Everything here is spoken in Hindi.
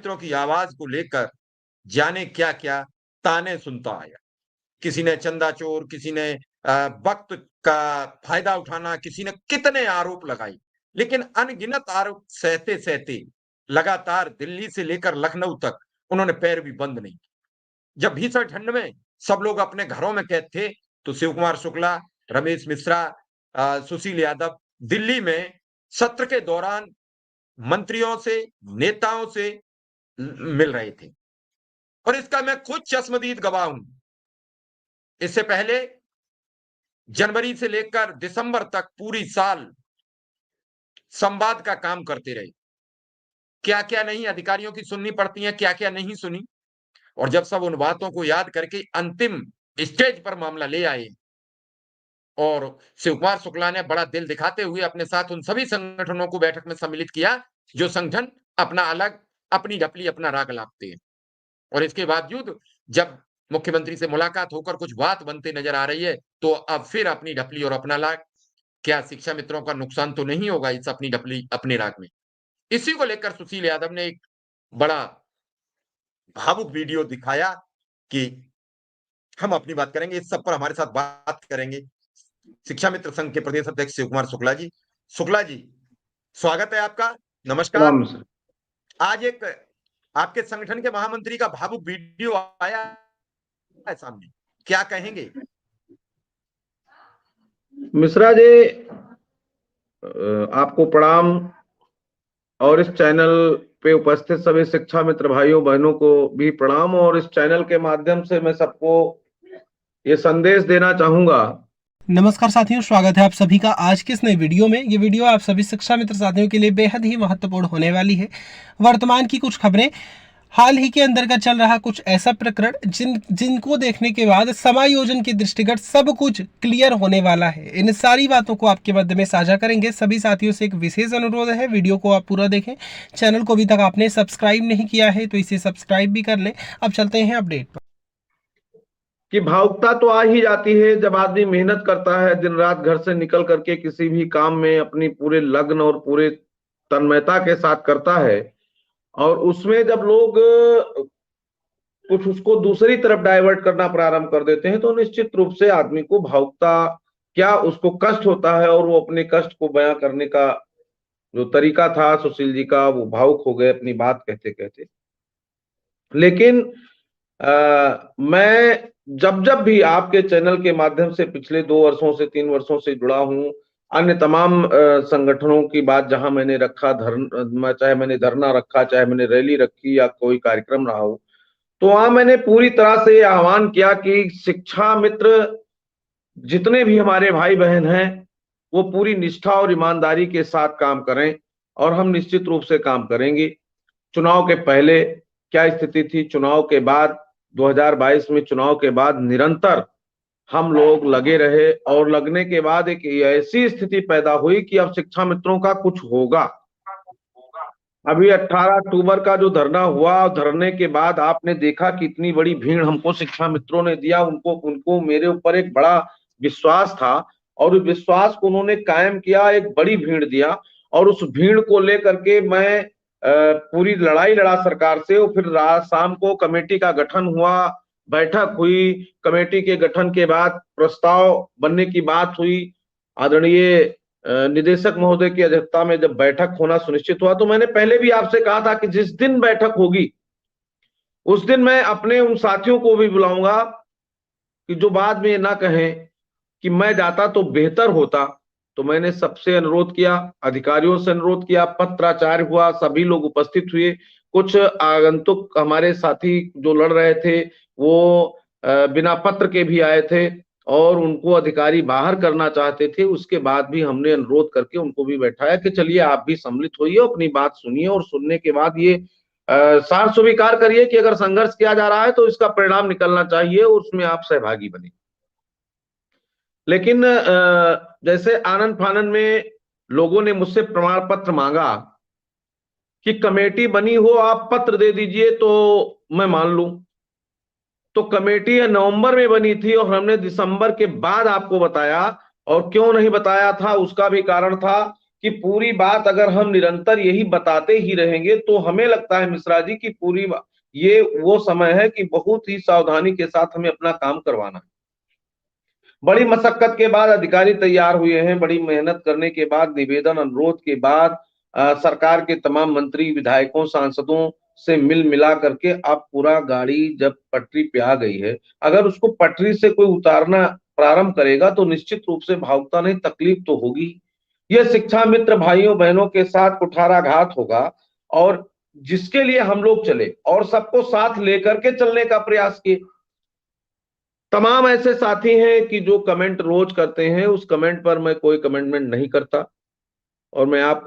मित्रों की आवाज को लेकर जाने क्या क्या ताने सुनता आया। किसी ने चंदा चोर, किसी ने वक्त का फायदा उठाना, किसी ने कितने आरोप लगाए, लेकिन अनगिनत आरोप सहते सहते लगातार दिल्ली से लेकर लखनऊ तक उन्होंने पैर भी बंद नहीं किया। जब भीषण ठंड में सब लोग अपने घरों में कैद थे, तो शिव कुमार शुक्ला, रमेश मिश्रा, सुशील यादव दिल्ली में सत्र के दौरान मंत्रियों से, नेताओं से मिल रहे थे। और इसका मैं खुद चश्मदीद गवाह हूं। इससे पहले जनवरी से लेकर दिसंबर तक पूरी साल संवाद का काम करते रहे। क्या क्या नहीं अधिकारियों की सुननी पड़ती है, क्या क्या नहीं सुनी। और जब सब उन बातों को याद करके अंतिम स्टेज पर मामला ले आए और शिव कुमार शुक्ला ने बड़ा दिल दिखाते हुए अपने साथ उन सभी संगठनों को बैठक में सम्मिलित किया जो संगठन अपना अलग, अपनी डपली, अपना राग लापते हैं। और इसके बावजूद जब मुख्यमंत्री से मुलाकात होकर कुछ बात बनते नजर आ रही है, तो अब फिर अपनी ढपली और अपना राग। क्या शिक्षा मित्रों का नुकसान तो नहीं होगा इस अपनी ढपली अपने राग में? इसी को लेकर सुशील यादव ने एक बड़ा भावुक वीडियो दिखाया कि हम अपनी बात करेंगे। इस सब पर हमारे साथ बात करेंगे शिक्षा मित्र संघ के प्रदेश अध्यक्ष शिव कुमार शुक्ला जी। शुक्ला जी, स्वागत है आपका। नमस्कार। सलाम सर। आज एक आपके संगठन के महामंत्री का भावुक वीडियो आया है सामने, क्या कहेंगे? मिश्रा जी, आपको प्रणाम और इस चैनल पे उपस्थित सभी शिक्षा मित्र भाइयों बहनों को भी प्रणाम। और इस चैनल के माध्यम से मैं सबको ये संदेश देना चाहूंगा। नमस्कार साथियों, स्वागत है आप सभी का आज के इस नए वीडियो में। ये वीडियो आप सभी शिक्षा मित्र साथियों के लिए बेहद ही महत्वपूर्ण होने वाली है। वर्तमान की कुछ खबरें, हाल ही के अंदर का चल रहा कुछ ऐसा प्रकरण जिनको देखने के बाद समायोजन के दृष्टिगत सब कुछ क्लियर होने वाला है। इन सारी बातों को आपके मध्य में साझा करेंगे। सभी साथियों से एक विशेष अनुरोध है, वीडियो को आप पूरा देखें। चैनल को अभी तक आपने सब्सक्राइब नहीं किया है तो इसे सब्सक्राइब भी कर लें। अब चलते हैं अपडेट पर। कि भावुकता तो आ ही जाती है जब आदमी मेहनत करता है, दिन रात घर से निकल करके किसी भी काम में अपनी पूरे लगन और पूरे तन्मयता के साथ करता है, और उसमें जब लोग कुछ उसको दूसरी तरफ डाइवर्ट करना प्रारंभ कर देते हैं तो निश्चित रूप से आदमी को भावुकता, क्या उसको कष्ट होता है, और वो अपने कष्ट को बयां करने का जो तरीका था सुशील जी का, वो भावुक हो गए अपनी बात कहते कहते। लेकिन मैं जब जब भी आपके चैनल के माध्यम से पिछले 2 वर्षों से 3 वर्षों से जुड़ा हूं, अन्य तमाम संगठनों की बात जहां मैंने रखा, चाहे मैंने धरना रखा, चाहे मैंने रैली रखी या कोई कार्यक्रम रहा हो, तो वहां मैंने पूरी तरह से आह्वान किया कि शिक्षा मित्र जितने भी हमारे भाई बहन हैं वो पूरी निष्ठा और ईमानदारी के साथ काम करें, और हम निश्चित रूप से काम करेंगे। चुनाव के पहले क्या स्थिति थी, चुनाव के बाद 2022 में चुनाव के बाद निरंतर हम लोग लगे रहे, और लगने के बाद एक ऐसी स्थिति पैदा हुई कि अब शिक्षा मित्रों का कुछ होगा। अभी 18 अक्टूबर का जो धरना हुआ, धरने के बाद आपने देखा कि इतनी बड़ी भीड़ हमको शिक्षा मित्रों ने दिया। उनको मेरे ऊपर एक बड़ा विश्वास था, और उस विश्वास को उन्होंने कायम किया, एक बड़ी भीड़ दिया, और उस भीड़ को लेकर के मैं पूरी लड़ाई लड़ा सरकार से। और फिर रात शाम को कमेटी का गठन हुआ, बैठक हुई, कमेटी के गठन के बाद प्रस्ताव बनने की बात हुई। आदरणीय निदेशक महोदय की अध्यक्षता में जब बैठक होना सुनिश्चित हुआ, तो मैंने पहले भी आपसे कहा था कि जिस दिन बैठक होगी उस दिन मैं अपने उन साथियों को भी बुलाऊंगा कि जो बाद में ना कहें कि मैं जाता तो बेहतर होता। तो मैंने सबसे अनुरोध किया, अधिकारियों से अनुरोध किया, पत्राचार हुआ, सभी लोग उपस्थित हुए। कुछ आगंतुक हमारे साथी जो लड़ रहे थे वो बिना पत्र के भी आए थे, और उनको अधिकारी बाहर करना चाहते थे। उसके बाद भी हमने अनुरोध करके उनको भी बैठाया कि चलिए आप भी सम्मिलित होइए, अपनी बात सुनिए, और सुनने के बाद ये सार स्वीकार करिए कि अगर संघर्ष किया जा रहा है तो इसका परिणाम निकलना चाहिए, उसमें आप सहभागी बने। लेकिन जैसे आनंद फानन में लोगों ने मुझसे प्रमाण पत्र मांगा कि कमेटी बनी हो, आप पत्र दे दीजिए तो मैं मान लूं। तो कमेटी नवंबर में बनी थी और हमने दिसंबर के बाद आपको बताया, और क्यों नहीं बताया था उसका भी कारण था कि पूरी बात अगर हम निरंतर यही बताते ही रहेंगे तो हमें लगता है मिश्रा जी कि ये वो समय है कि बहुत ही सावधानी के साथ हमें अपना काम करवाना है। बड़ी मशक्कत के बाद अधिकारी तैयार हुए हैं, बड़ी मेहनत करने के बाद, निवेदन अनुरोध के बाद सरकार के तमाम मंत्री, विधायकों, सांसदों से मिल मिला करके अब पूरा गाड़ी जब पटरी पे आ गई है, अगर उसको पटरी से कोई उतारना प्रारंभ करेगा तो निश्चित रूप से भावुकता नहीं, तकलीफ तो होगी। यह शिक्षा मित्र भाइयों बहनों के साथ कुठाराघात होगा, और जिसके लिए हम लोग चले और सबको साथ लेकर के चलने का प्रयास किए। तमाम ऐसे साथी हैं कि जो कमेंट रोज करते हैं, उस कमेंट पर मैं कोई कमेंटमेंट नहीं करता, और मैं आपको